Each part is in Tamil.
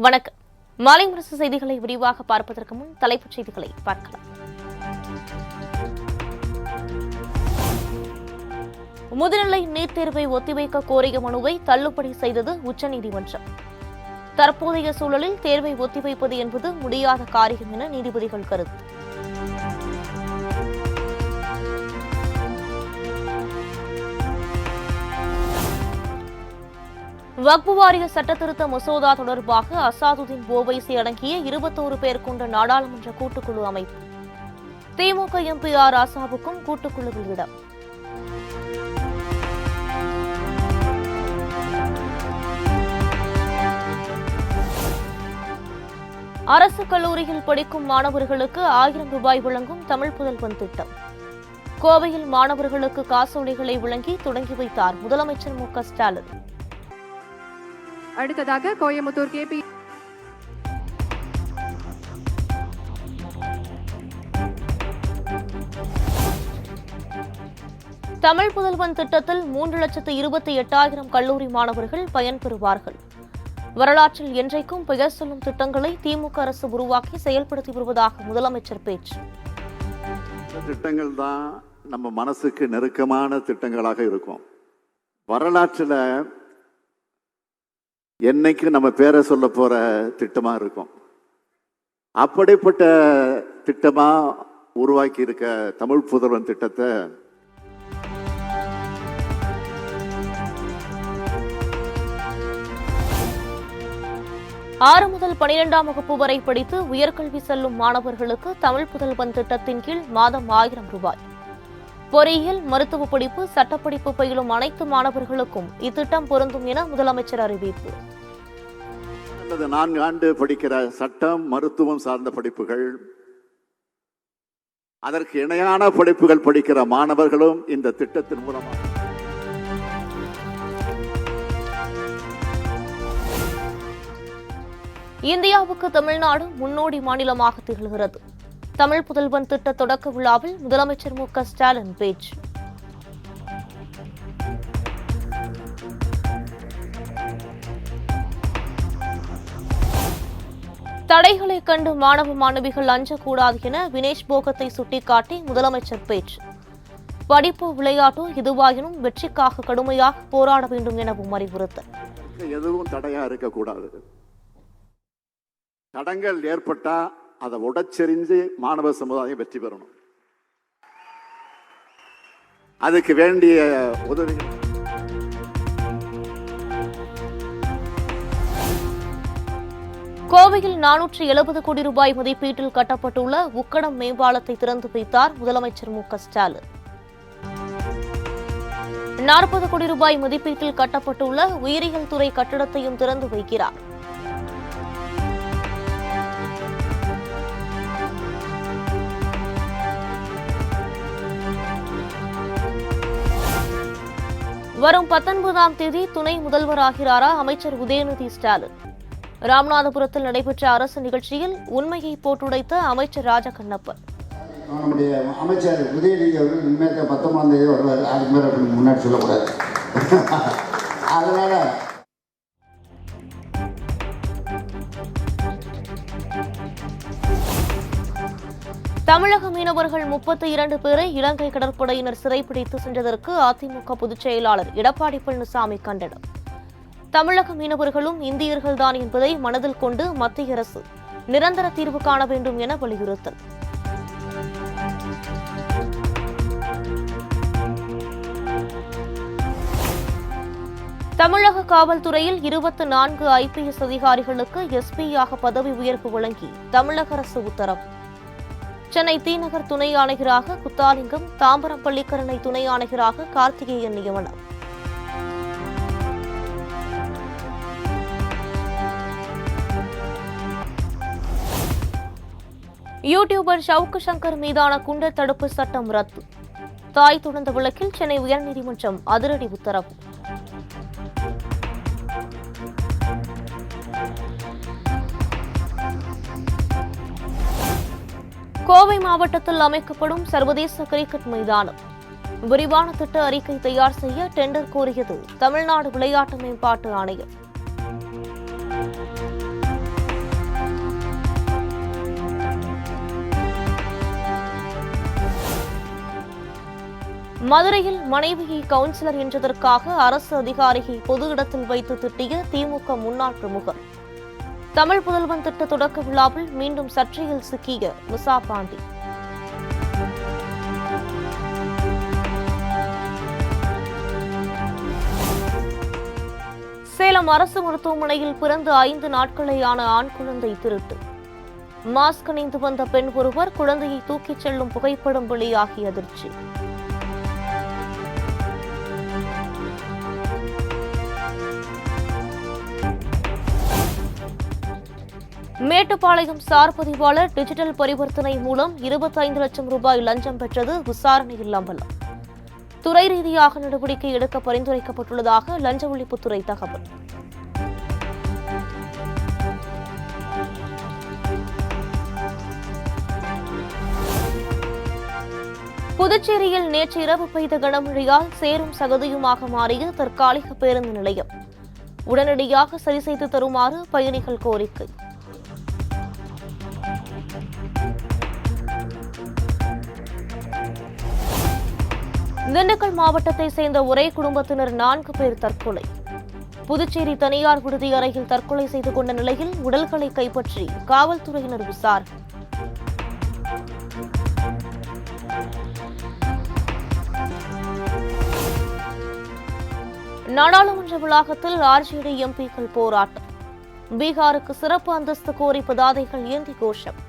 வணக்கம். மாலை முரசு செய்திகளை விரிவாக பார்ப்பதற்கு முன் தலைப்புச் செய்திகளை பார்க்கலாம். முதுநிலை நீட் தேர்வை ஒத்திவைக்க கோரிய மனுவை தள்ளுபடி செய்தது உச்சநீதிமன்றம். தற்போதைய சூழலில் தேர்வை ஒத்திவைப்பது என்பது முடியாத காரியம் என நீதிபதிகள் கருத்து. வக்பு வாரிய சட்டத்திருத்த மசோதா தொடர்பாக அசாதுதீன் ஓவைசி அடங்கிய 21 பேர் கொண்ட நாடாளுமன்ற கூட்டுக்குழு அமைப்பு. திமுக எம்பி ஆர் ராசாவுக்கும் கூட்டுக்குழுவில் இடம். அரசு கல்லூரியில் படிக்கும் மாணவர்களுக்கு 1000 ரூபாய் வழங்கும் தமிழ் புதல்வன் திட்டம். கோவையில் மாணவர்களுக்கு காசோலைகளை வழங்கி தொடங்கி வைத்தார் முதலமைச்சர் மு.க. ஸ்டாலின். அடுத்ததாக கோயம்புத்தூர் கேபி தமிழ் புதல்வன் திட்டத்தில் 3,28,000 கல்லூரி மாணவர்கள் பயன்பெறுவார்கள். வரலாற்றில் என்றைக்கும் பெயர் சொல்லும் திட்டங்களை திமுக அரசு உருவாக்கி செயல்படுத்தி வருவதாக முதலமைச்சர் பேச்சு. திட்டங்கள் தான் நம்ம மனசுக்கு நெருக்கமான திட்டங்களாக இருக்கும். வரலாற்றில் என்னைக்கு நம்ம பேரை சொல்ல போற திட்டமா இருக்கும். அப்படிப்பட்ட திட்டமா உருவாக்கி இருக்க தமிழ் புதல்வன் திட்டத்தை ஆறு முதல் 12ஆம் வகுப்பு வரை படித்து உயர்கல்வி செல்லும் மாணவர்களுக்கு தமிழ் புதல்வன் திட்டத்தின் கீழ் மாதம் 1000 ரூபாய். பொறியியல், மருத்துவ படிப்பு, சட்டப்படிப்பு பயிலும் அனைத்து மாணவர்களுக்கும் இத்திட்டம் பொருந்தும் என முதலமைச்சர் அறிவிப்பு. 4 ஆண்டு படிக்கிற சட்டம், மருத்துவம் சார்ந்த படிப்புகள், அதற்கு இணையான படிப்புகள் படிக்கிற மாணவர்களும் இந்த திட்டத்தின் மூலமாக இந்தியாவுக்கு தமிழ்நாடு முன்னோடி மாநிலமாக திகழ்கிறது. தமிழ் புதல்வன் திட்ட தொடக்க விழாவில் முதலமைச்சர் மு.க. ஸ்டாலின் பேச்சு. தடைகளை கண்டு மாணவ மாணவிகள் அஞ்சக்கூடாது என வினேஷ் போகத்தை சுட்டிக்காட்டி முதலமைச்சர் பேச்சு. படிப்போ விளையாட்டோ எதுவாயினும் வெற்றிக்காக கடுமையாக போராட வேண்டும் எனவும் அறிவுறுத்தல். எதுவும் தடையா இருக்கக்கூடாது. தடங்கள் ஏற்பட்டா அதை உடைச்செறிஞ்சு மாணவ சமுதாயம் வெற்றி பெறணும். அதுக்கு வேண்டிய உதவி கோவையில் 470 கோடி ரூபாய் மதிப்பீட்டில் கட்டப்பட்டுள்ள உக்கடம் மேம்பாலத்தை திறந்து வைத்தார் முதலமைச்சர் மு.க. ஸ்டாலின். 40 கோடி ரூபாய் மதிப்பீட்டில் கட்டப்பட்டுள்ள உயிரியல் துறை கட்டடத்தையும் திறந்து வைக்கிறார். வரும் 19ஆம் தேதி துணை முதல்வராகிறாரா அமைச்சர் உதயநிதி ஸ்டாலின். ராமநாதபுரத்தில் நடைபெற்ற அரசு நிகழ்ச்சியில் உண்மையை போட்டுடைத்த அமைச்சர் ராஜகண்ணப்பன். நம்முடைய அமைச்சர் உதயநிதி அவர்கள் இனிமேல் 19ஆம் தேதி வருவார். அதுக்கு மேலே முன்னாடி சொல்லக்கூடாது. அதனால தமிழக மீனவர்கள் 32 பேரை இலங்கை கடற்படையினர் சிறைப்பிடித்து சென்றதற்கு அதிமுக பொதுச் செயலாளர் எடப்பாடி பழனிசாமி கண்டனம். தமிழக மீனவர்களும் இந்தியர்கள்தான் என்பதை மனதில் கொண்டு மத்திய அரசு நிரந்தர தீர்வு காண வேண்டும் என வலியுறுத்தல். தமிழக காவல்துறையில் 24 IPS அதிகாரிகளுக்கு எஸ்பியாக பதவி உயர்வு வழங்கி தமிழக அரசு உத்தரவு. சென்னை தீநகர் துணை ஆணையராக குத்தாலிங்கம், தாம்பரம் பள்ளிக்கரணை துணை ஆணையராக கார்த்திகேயன் நியமனம். யூடியூபர் ஷவுக்கு சங்கர் மீதான குண்டர் தடுப்பு சட்டம் ரத்து. தாய் தொடர்ந்த வழக்கில் சென்னை உயர்நீதிமன்றம் அதிரடி உத்தரவு. கோவை மாவட்டத்தில் அமைக்கப்படும் சர்வதேச கிரிக்கெட் மைதானம். விரிவான திட்ட அறிக்கை தயார் செய்ய டெண்டர் கோரியது தமிழ்நாடு விளையாட்டு மேம்பாட்டு ஆணையம். மதுரையில் மனைவியை கவுன்சிலர் என்றதற்காக அரசு அதிகாரியை பொது இடத்தில் வைத்து திட்டிய திமுக முன்னாள் பிரமுகர். தமிழ் புதல்வன் திட்ட தொடக்க விழாவில் மீண்டும் சர்ச்சையில் சிக்கிய முசா பாண்டி. சேலம் அரசு மருத்துவமனையில் பிறந்து 5 நாட்களேயான ஆண் குழந்தை திருட்டு. மாஸ்க் அணிந்து வந்த பெண் ஒருவர் குழந்தையை தூக்கிச் செல்லும் புகைப்படம் வெளியாகி அதிர்ச்சி. மேட்டுப்பாளையம் சார் பதிவாளர் டிஜிட்டல் பரிவர்த்தனை மூலம் 25 லட்சம் ரூபாய் லஞ்சம் பெற்றது விசாரணையில் அம்பலம். துறை ரீதியாக நடவடிக்கை எடுக்க பரிந்துரைக்கப்பட்டுள்ளதாக லஞ்ச ஒழிப்புத்துறை தகவல். புதுச்சேரியில் நேற்று இரவு பெய்த கனமழையால் சேரும் சகதியுமாக மாறிய தற்காலிக பேருந்து நிலையம் உடனடியாக சரி செய்து தருமாறு பயணிகள் கோரிக்கை. திண்டுக்கல் மாவட்டத்தை சேர்ந்த ஒரே குடும்பத்தினர் 4 பேர் தற்கொலை. புதுச்சேரி தனியார் விடுதி அறையில் தற்கொலை செய்து கொண்ட நிலையில் உடல்களை கைப்பற்றி காவல்துறையினர் விசாரணை. நாடாளுமன்ற வளாகத்தில் ஆர்ஜேடி எம்பிக்கள் போராட்டம். பீகாருக்கு சிறப்பு அந்தஸ்து கோரி பதாதைகள் ஏந்தி கோஷம்.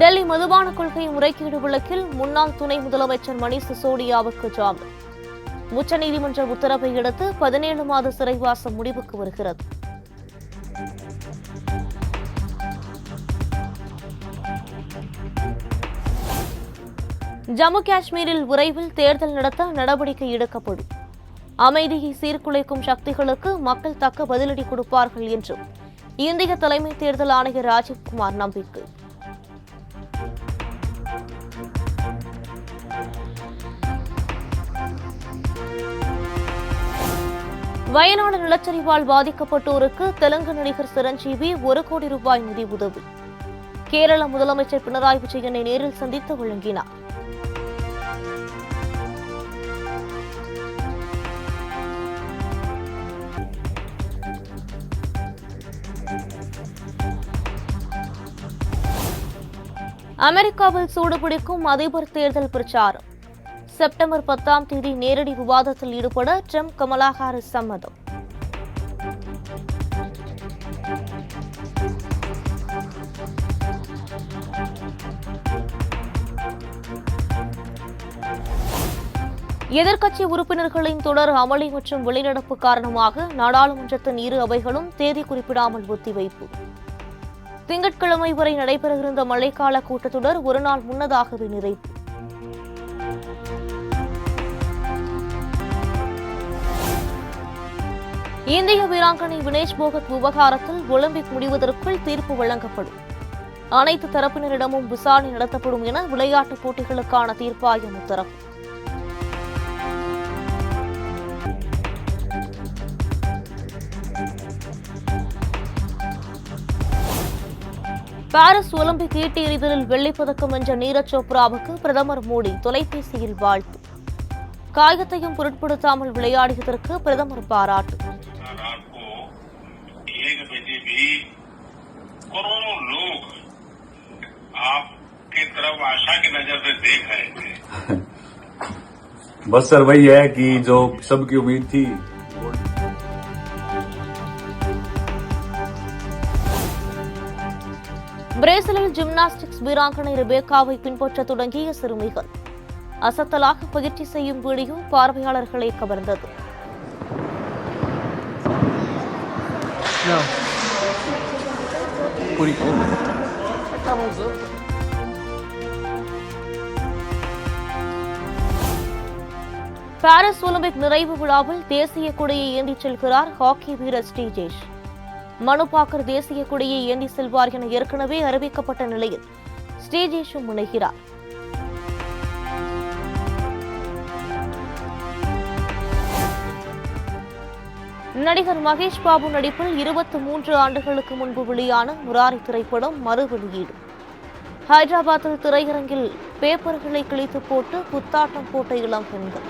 டெல்லி மதுபான கொள்கை முறைகேடு வழக்கில் முன்னாள் துணை முதலமைச்சர் மணீஷ் சிசோடியாவுக்கு ஜாமீன். உச்சநீதிமன்ற உத்தரவை அடுத்து 17 மாத சிறைவாசம் முடிவுக்கு வருகிறது. ஜம்மு காஷ்மீரில் விரைவில் தேர்தல் நடத்த நடவடிக்கை எடுக்கப்படும். அமைதியை சீர்குலைக்கும் சக்திகளுக்கு மக்கள் தக்க பதிலடி கொடுப்பார்கள் என்றும் இந்திய தலைமை தேர்தல் ஆணையர் ராஜீவ்குமார் நம்பிக்கை. வயநாடு நிலச்சரிவால் பாதிக்கப்பட்டோருக்கு தெலுங்கு நடிகர் சிரஞ்சீவி 1 கோடி ரூபாய் நிதி உதவி. கேரள முதலமைச்சர் பினராயி விஜயனை நேரில் சந்தித்து வழங்கினார். அமெரிக்காவில் சூடுபிடிக்கும் அதிபர் தேர்தல் பிரச்சாரம். செப்டம்பர் 10ஆம் தேதி நேரடி விவாதத்தில் ஈடுபட ட்ரம்ப் கமலா ஹாரிஸ் சம்மதம். எதிர்க்கட்சி உறுப்பினர்களின் தொடர் அமளி மற்றும் வெளிநடப்பு காரணமாக நாடாளுமன்றத்தின் 2 அவைகளும் தேதி குறிப்பிடாமல் ஒத்திவைப்பு. திங்கட்கிழமை வரை நடைபெறவிருந்த மழைக்கால கூட்டத்தொடர் ஒரு நாள் முன்னதாகவே நிறைவு. இந்திய வீராங்கனை வினேஷ் போகத் விவகாரத்தில் ஒலிம்பிக் முடிவதற்குள் தீர்ப்பு வழங்கப்படும். அனைத்து தரப்பினரிடமும் விசாரணை நடத்தப்படும் என விளையாட்டுப் போட்டிகளுக்கான தீர்ப்பாயம் உத்தரவு. பாரிஸ் ஒலிம்பிக் ஈட்டி எறிதலில் வெள்ளிப்பதக்கம் வென்ற நீரஜ் சோப்ராவுக்கு பிரதமர் மோடி தொலைபேசியில் வாழ்த்து. காயத்தையும் பொருட்படுத்தாமல் விளையாடியதற்கு பிரதமர் பாராட்டு. करोड़ों लोग आपकी तरफ आशा की नजर से देख रहे थे। बस सर वही है कि जो सबकी उम्मीद थी। பிரேசிலில் ஜிம்னாஸ்டிக்ஸ் வீராங்கனை ரெபேக்காவை பின்பற்ற தொடங்கிய சிறுமிகள் அசத்தலாக பயிற்சி செய்யும் வீடியோ பார்வையாளர்களை கவர்ந்தது. பாரிஸ் ஒலிம்பிக் நிறைவு விழாவில் தேசிய கொடியை ஏந்திச் செல்கிறார் ஹாக்கி வீரர் ஸ்ரீஜேஷ். மனுபாக்கர் தேசிய கொடியை ஏந்தி செல்வார் என ஏற்கனவே அறிவிக்கப்பட்ட நிலையில் ஸ்ரீஜேஷும் முனைகிறார். நடிகர் மகேஷ் பாபு நடிப்பில் 23 ஆண்டுகளுக்கு முன்பு வெளியான முராரி திரைப்படம் மறு வெளியீடு. ஹைதராபாத்தில் திரையரங்கில் பேப்பர்களை கிழித்து போட்டு குத்தாட்டம் போட்ட இளம் பெண்கள்.